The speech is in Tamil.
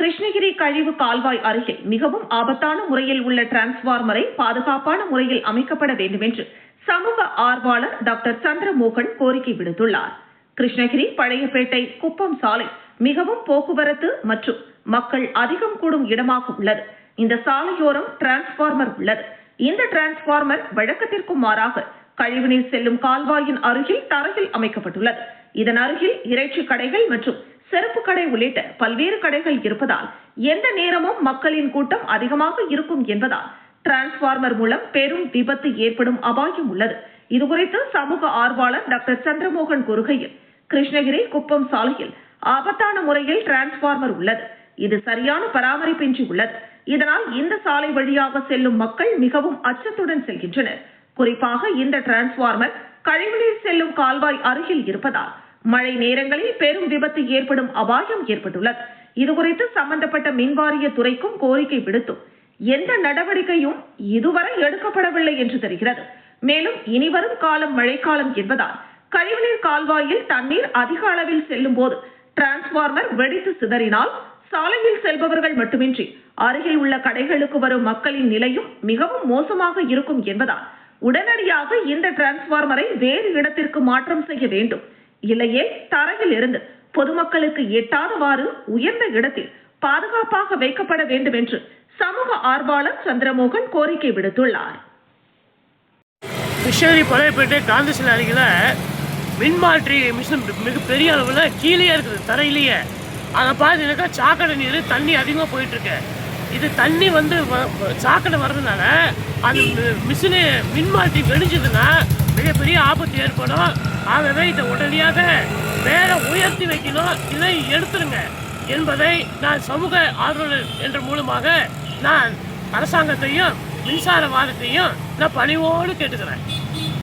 கிருஷ்ணகிரி கழிவு கால்வாய் அருகில் மிகவும் ஆபத்தான முறையில் உள்ள டிரான்ஸ்பார்மரை பாதுகாப்பான முறையில் அமைக்கப்பட வேண்டும் என்று சமூக ஆர்வலர் டாக்டர் சந்திரமோகன் கோரிக்கை விடுத்துள்ளார். கிருஷ்ணகிரி பழையப்பேட்டை குப்பம் சாலை மிகவும் போக்குவரத்து மற்றும் மக்கள் அதிகம் கூடும் இடமாக உள்ளது. இந்த சாலையோரம் டிரான்ஸ்பார்மர் உள்ளது. இந்த டிரான்ஸ்பார்மர் வழக்கத்திற்கும் மாறாக கழிவுநீர் செல்லும் கால்வாயின் அருகில் தரையில் அமைக்கப்பட்டுள்ளது. இதன் அருகில் இறைச்சி கடைகள் மற்றும் செருப்பு கடை உள்ளிட்ட பல்வேறு கடைகள் இருப்பதால் எந்த நேரமும் மக்களின் கூட்டம் அதிகமாக இருக்கும் என்பதால் டிரான்ஸ்பார்மர் மூலம் பெரும் விபத்து ஏற்படும் அபாயம் உள்ளது. இதுகுறித்து சமூக ஆர்வலர் டாக்டர் சந்திரமோகன் கூறுகையில், கிருஷ்ணகிரி குப்பம் சாலையில் ஆபத்தான முறையில் டிரான்ஸ்பார்மர் உள்ளது. இது சரியான பராமரிப்பின்றி உள்ளது. இதனால் இந்த சாலை வழியாக செல்லும் மக்கள் மிகவும் அச்சத்துடன் செல்கின்றனர். குறிப்பாக இந்த டிரான்ஸ்பார்மர் கழிவுநீர் செல்லும் கால்வாய் அருகில் இருப்பதால் மழை நேரங்களில் பெரும் விபத்து ஏற்படும் அபாயம் ஏற்பட்டுள்ளது. இதுகுறித்து சம்பந்தப்பட்ட மின்வாரிய துறைக்கும் கோரிக்கை விடுத்தும் எந்த நடவடிக்கையும் இதுவரை எடுக்கப்படவில்லை என்று தெரிகிறது. மேலும் இனிவரும் காலம் மழைக்காலம் என்பதால் கழிவுநீர் கால்வாயில் தண்ணீர் அதிக அளவில் செல்லும் போது டிரான்ஸ்பார்மர் வெடித்து சிதறினால் சாலையில் செல்பவர்கள் மட்டுமின்றி அருகில் உள்ள கடைகளுக்கு வரும் மக்களின் நிலையும் மிகவும் மோசமாக இருக்கும் என்பதால் உடனடியாக இந்த டிரான்ஸ்பார்மரை வேறு இடத்திற்கு மாற்றம் செய்ய வேண்டும். இல்லையே தரையில் இருந்து பொதுமக்களுக்கு எட்டாதவாறு உயர்ந்த இடத்தில் பாதுகாப்பாக வைக்கப்பட வேண்டும் என்று சமூக ஆர்வலர் சந்திரமோகன் கோரிக்கை விடுத்துள்ளார். கிருஷ்ணகிரி பழையப்பேட்டை காந்தி சிலை அருகில் மின்மாற்றி மிஷின் மிகப்பெரிய அளவில் கீழே இருக்குது, தரையிலேயே. அதை பார்த்தீங்கன்னாக்கா சாக்கடை நீர் தண்ணி அதிகமாக போயிட்டுருக்கு. இது தண்ணி வந்து சாக்கடை வர்றதுனால அந்த மிஷினு மின்மாற்றி வெடிஞ்சதுன்னா மிகப்பெரிய ஆபத்து ஏற்படும். ஆகவே இதை உடனடியாக வேற உயர்த்தி வைக்கணும், இதை எடுத்துருங்க என்பதை நான் சமூக ஆர்வலர் என்ற மூலமாக நான் அரசாங்கத்தையும் மின்சார வாரியத்தையும் நான் பணிவோடு கேட்டுக்கிறேன்.